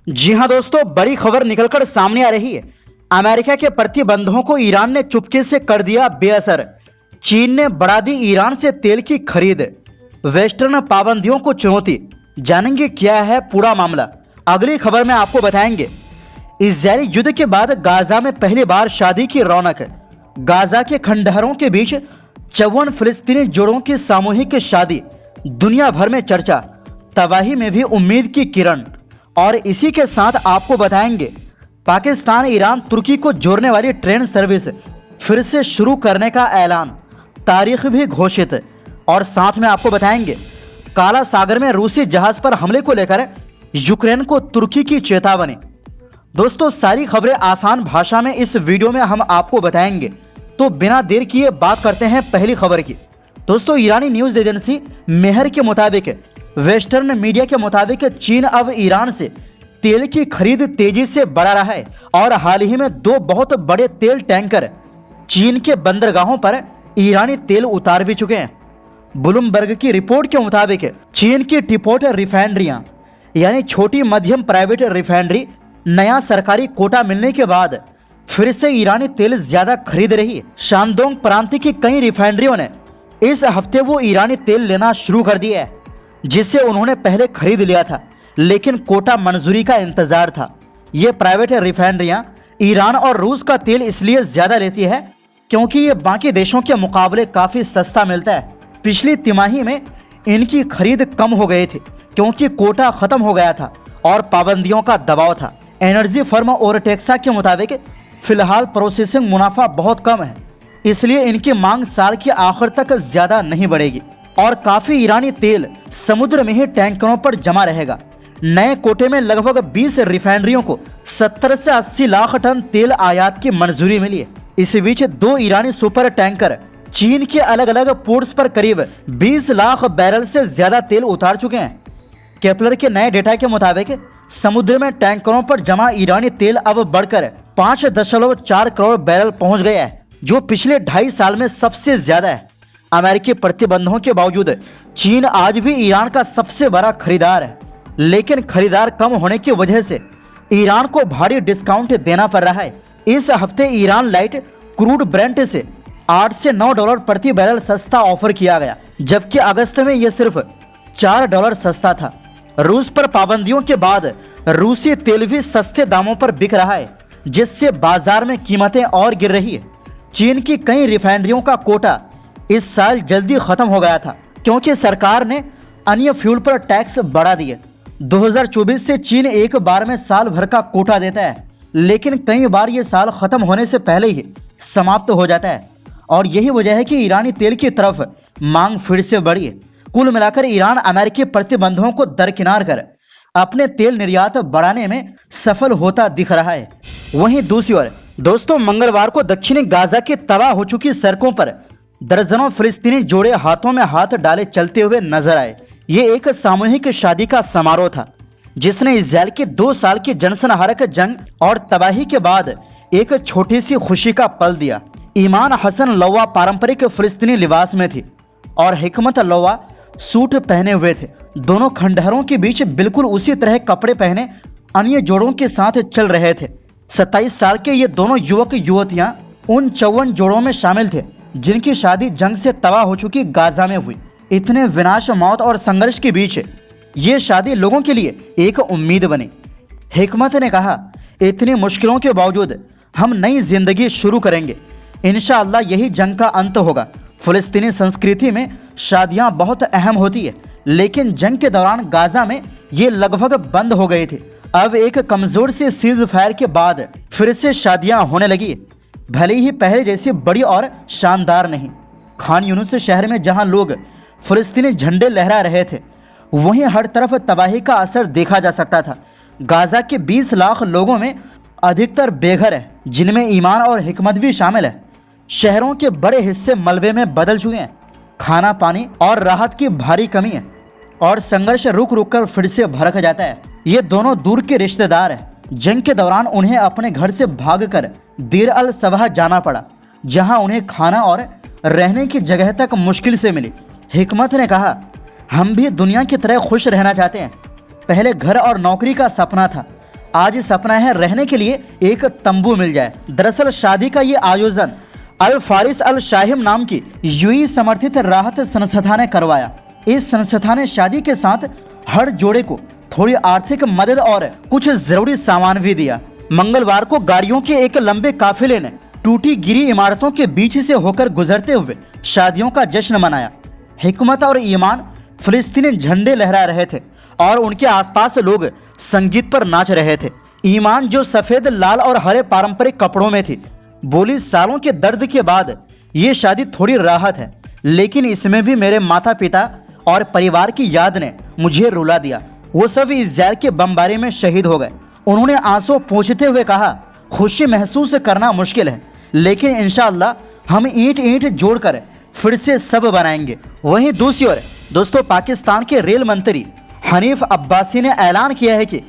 जी हां दोस्तों, बड़ी खबर निकलकर सामने आ रही है। अमेरिका के प्रतिबंधों को ईरान ने चुपके से कर दिया बेअसर। चीन ने बढ़ा दी ईरान से तेल की खरीद, वेस्टर्न पाबंदियों को चुनौती। जानेंगे क्या है पूरा मामला, अगली खबर में आपको बताएंगे। इजरायली युद्ध के बाद गाजा में पहली बार शादी की रौनक। गाजा के खंडहरों के बीच 54 फिलिस्तीनी जोड़ों की सामूहिक शादी, दुनिया भर में चर्चा। तबाही में भी उम्मीद की किरण। और इसी के साथ आपको बताएंगे पाकिस्तान ईरान तुर्की को जोड़ने वाली ट्रेन सर्विस फिर से शुरू करने का ऐलान, तारीख भी घोषित। और साथ में आपको बताएंगे काला सागर में रूसी जहाज पर हमले को लेकर यूक्रेन को तुर्की की चेतावनी। दोस्तों, सारी खबरें आसान भाषा में इस वीडियो में हम आपको बताएंगे, तो बिना देर किए बात करते हैं पहली खबर की। दोस्तों, ईरानी न्यूज एजेंसी मेहर के मुताबिक, वेस्टर्न मीडिया के मुताबिक चीन अब ईरान से तेल की खरीद तेजी से बढ़ा रहा है और हाल ही में 2 बहुत बड़े तेल टैंकर चीन के बंदरगाहों पर ईरानी तेल उतार भी चुके हैं। ब्लूमबर्ग की रिपोर्ट के मुताबिक चीन की टिपोट रिफाइनरियां यानी छोटी मध्यम प्राइवेट रिफाइनरी नया सरकारी कोटा मिलने के बाद फिर से ईरानी तेल ज्यादा खरीद रही है। शानदोंग प्रांत की कई रिफाइनरियों ने इस हफ्ते वो ईरानी तेल लेना शुरू कर दिया है जिसे उन्होंने पहले खरीद लिया था, लेकिन कोटा मंजूरी का इंतजार था। ये प्राइवेट रिफाइनरियां ईरान और रूस का तेल इसलिए ज्यादा लेती है क्योंकि ये बाकी देशों के मुकाबले काफी सस्ता मिलता है। पिछली तिमाही में इनकी खरीद कम हो गई थी क्योंकि कोटा खत्म हो गया था और पाबंदियों का दबाव था। एनर्जी फर्म ओरटेक्सा के मुताबिक फिलहाल प्रोसेसिंग मुनाफा बहुत कम है, इसलिए इनकी मांग साल के आखिर तक ज्यादा नहीं बढ़ेगी और काफी ईरानी तेल समुद्र में ही टैंकरों पर जमा रहेगा। नए कोटे में लगभग 20 रिफाइनरियों को 70 से 80 लाख टन तेल आयात की मंजूरी मिली है। इसी बीच 2 ईरानी सुपर टैंकर चीन के अलग अलग पोर्ट्स पर करीब 20 लाख बैरल से ज्यादा तेल उतार चुके हैं। केपलर के नए डेटा के मुताबिक समुद्र में टैंकरों पर जमा ईरानी तेल अब बढ़कर 5.4 करोड़ बैरल पहुंच गया है, जो पिछले 2.5 साल में सबसे ज्यादा है। अमेरिकी प्रतिबंधों के बावजूद चीन आज भी ईरान का सबसे बड़ा खरीदार है, लेकिन खरीदार कम होने की वजह से ईरान को भारी डिस्काउंट देना पड़ रहा है। इस हफ्ते ईरान लाइट क्रूड ब्रेंट से 8 से 9 डॉलर प्रति बैरल सस्ता ऑफर किया गया, जबकि अगस्त में यह सिर्फ 4 डॉलर सस्ता था। रूस पर पाबंदियों के बाद रूसी तेल भी सस्ते दामों पर बिक रहा है, जिससे बाजार में कीमतें और गिर रही है। चीन की कई रिफाइनरियों का कोटा इस साल जल्दी खत्म हो गया था क्योंकि सरकार ने अन्य फ्यूल पर टैक्स बढ़ा दिए। 2024 से चीन एक बार में साल भर का कोटा देता है, लेकिन कई बार यह साल खत्म होने से पहले ही समाप्त हो जाता है और यही वजह है कि ईरानी तेल की तरफ मांग फिर से बढ़ी है। कुल मिलाकर ईरान अमेरिकी प्रतिबंधों को दरकिनार कर अपने तेल निर्यात बढ़ाने में सफल होता दिख रहा है। वहीं दूसरी ओर दोस्तों, मंगलवार को दक्षिणी गाजा की तबाह हो चुकी सड़कों पर दर्जनों फिलिस्तीनी जोड़े हाथों में हाथ डाले चलते हुए नजर आए। ये एक सामूहिक शादी का समारोह था जिसने इजराइल की 2 साल की जनसंहारक जंग और तबाही के बाद एक छोटी सी खुशी का पल दिया। ईमान हसन लौवा पारंपरिक फिलिस्तीनी लिबास में थी और हिकमत लौवा सूट पहने हुए थे। दोनों खंडहरों के बीच बिल्कुल उसी तरह कपड़े पहने अन्य जोड़ों के साथ चल रहे थे। 27 साल के ये दोनों युवक युवतियां उन 54 जोड़ों में शामिल थे जिनकी शादी जंग से तबाह हो चुकी गाजा में हुई। इतने विनाश, मौत और संघर्ष के बीच ये शादी लोगों के लिए एक उम्मीद बनी। हिकमत ने कहा, इतनी मुश्किलों के बावजूद हम नई जिंदगी शुरू करेंगे, इंशाअल्लाह यही जंग का अंत होगा। फिलिस्तीनी संस्कृति में शादियां बहुत अहम होती है, लेकिन जंग के दौरान गाजा में ये लगभग बंद हो गई थी। अब एक कमजोर से सीज फायर के बाद फिर से शादियां होने लगी, भले ही पहले जैसी बड़ी और शानदार नहीं। खान यूनिस शहर में जहां लोग फिलिस्तीनी झंडे लहरा रहे थे, वहीं हर तरफ तबाही का असर देखा जा सकता था। गाजा के 20 लाख लोगों में अधिकतर बेघर है, जिनमें ईमान और हिकमत भी शामिल है। शहरों के बड़े हिस्से मलबे में बदल चुके हैं। खाना पानी और राहत की भारी कमी है और संघर्ष रुक रुक कर फिर से भड़क जाता है। ये दोनों दूर के रिश्तेदार हैं। जंग के दौरान उन्हें अपने घर से भागकर देर अल सबाह जाना पड़ा, जहां उन्हें खाना और रहने की जगह तक मुश्किल से मिली। हिकमत ने कहा, हम भी दुनिया की तरह खुश रहना चाहते हैं। पहले घर और नौकरी का सपना था, आज सपना है रहने के लिए एक तंबू मिल जाए। दरअसल शादी का ये आयोजन अल फारिस अल शाहिम नाम की यूएई समर्थित राहत संस्था ने करवाया। इस संस्था ने शादी के साथ हर जोड़े को थोड़ी आर्थिक मदद और कुछ जरूरी सामान भी दिया। मंगलवार को गाड़ियों के एक लंबे काफिले ने टूटी गिरी इमारतों के बीच से होकर गुजरते हुए शादियों का जश्न मनाया। हिकमत और ईमान फिलिस्तीनी झंडे लहरा रहे थे और उनके आसपास लोग संगीत पर नाच रहे थे। ईमान जो सफेद, लाल और हरे पारंपरिक कपड़ों में थी, बोली, सालों के दर्द के बाद ये शादी थोड़ी राहत है, लेकिन इसमें भी मेरे माता पिता और परिवार की याद ने मुझे रुला दिया। वो सब इज़राइल के बमबारी में शहीद हो गए। उन्होंने आंसू पोंछते हुए कहा, खुशी महसूस करना मुश्किल है, लेकिन इंशाअल्लाह हम ईंट ईंट जोड़कर फिर से सब बनाएंगे। वहीं दूसरी ओर दोस्तों, पाकिस्तान के रेल मंत्री हनीफ अब्बासी ने ऐलान किया है कि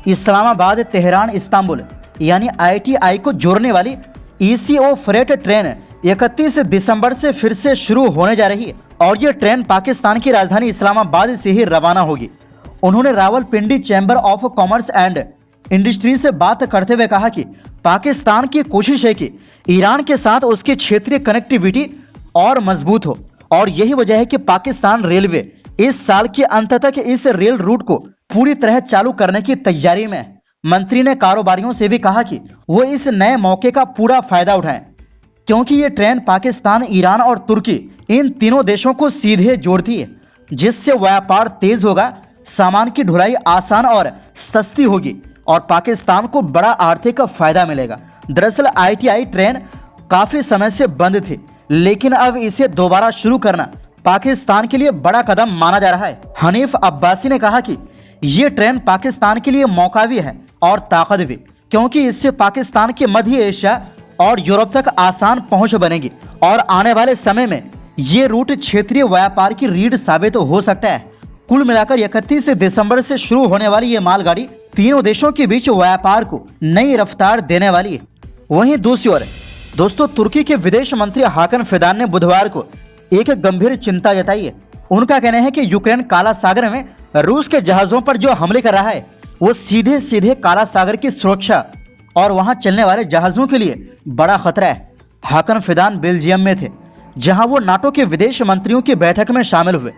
इस्लामाबाद तेहरान इस्तांबुल यानी ITI को जोड़ने वाली ECO फ्रेट ट्रेन 31 दिसंबर से फिर से शुरू होने जा रही है और ये ट्रेन पाकिस्तान की राजधानी इस्लामाबाद से ही रवाना होगी। उन्होंने Rawalpindi chamber of commerce and industry से बात करते हुए कहा कि पाकिस्तान की कोशिश है कि ईरान के साथ उसकी क्षेत्रीय कनेक्टिविटी और मजबूत हो और यही वजह है कि पाकिस्तान रेलवे इस साल के अंत तक इस रेल रूट को पूरी तरह चालू करने की तैयारी में है। मंत्री ने कारोबारियों से भी कहा कि वो इस नए मौके का पूरा फायदा उठाएं, क्योंकि ये ट्रेन पाकिस्तान, ईरान और तुर्की इन तीनों देशों को सीधे जोड़ती है, जिससे व्यापार तेज होगा, सामान की ढुलाई आसान और सस्ती होगी और पाकिस्तान को बड़ा आर्थिक फायदा मिलेगा। दरअसल ITI ट्रेन काफी समय से बंद थी, लेकिन अब इसे दोबारा शुरू करना पाकिस्तान के लिए बड़ा कदम माना जा रहा है। हनीफ अब्बासी ने कहा कि ये ट्रेन पाकिस्तान के लिए मौका भी है और ताकत भी, क्योंकि इससे पाकिस्तान के मध्य एशिया और यूरोप तक आसान पहुंच बनेगी और आने वाले समय में ये रूट क्षेत्रीय व्यापार की रीढ़ साबित हो सकता है। कुल मिलाकर 31 दिसंबर से शुरू होने वाली ये मालगाड़ी तीनों देशों के बीच व्यापार को नई रफ्तार देने वाली है। वहीं दूसरी ओर दोस्तों, तुर्की के विदेश मंत्री हाकन फिदान ने बुधवार को एक गंभीर चिंता जताई है। उनका कहना है कि यूक्रेन काला सागर में रूस के जहाजों पर जो हमले कर रहा है वो सीधे सीधे काला सागर की सुरक्षा और वहां चलने वाले जहाजों के लिए बड़ा खतरा है। हाकन फिदान बेल्जियम में थे, जहां वो नाटो के विदेश मंत्रियों की बैठक में शामिल हुए।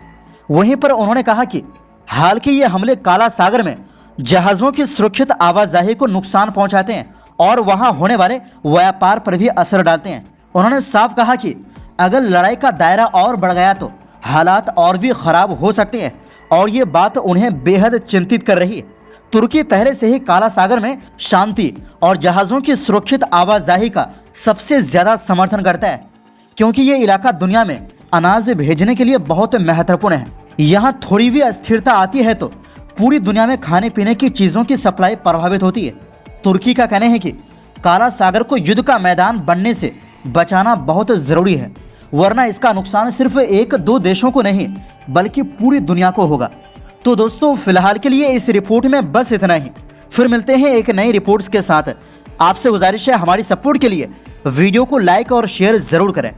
वहीं पर उन्होंने कहा कि हाल के ये हमले काला सागर में जहाजों की सुरक्षित आवाजाही को नुकसान पहुंचाते हैं और वहां होने वाले व्यापार पर भी असर डालते हैं। उन्होंने साफ कहा कि अगर लड़ाई का दायरा और बढ़ गया तो हालात और भी खराब हो सकते हैं और ये बात उन्हें बेहद चिंतित कर रही है। तुर्की पहले से ही काला सागर में शांति और जहाजों की सुरक्षित आवाजाही का सबसे ज्यादा समर्थन करता है, क्योंकि ये इलाका दुनिया में अनाज भेजने के लिए बहुत महत्वपूर्ण है। यहाँ थोड़ी भी अस्थिरता आती है तो पूरी दुनिया में खाने पीने की चीजों की सप्लाई प्रभावित होती है। तुर्की का कहना है कि काला सागर को युद्ध का मैदान बनने से बचाना बहुत जरूरी है, वरना इसका नुकसान सिर्फ एक दो देशों को नहीं बल्कि पूरी दुनिया को होगा। तो दोस्तों, फिलहाल के लिए इस रिपोर्ट में बस इतना ही। फिर मिलते हैं एक नई रिपोर्ट्स के साथ। आपसे गुजारिश है हमारी सपोर्ट के लिए वीडियो को लाइक और शेयर जरूर करें।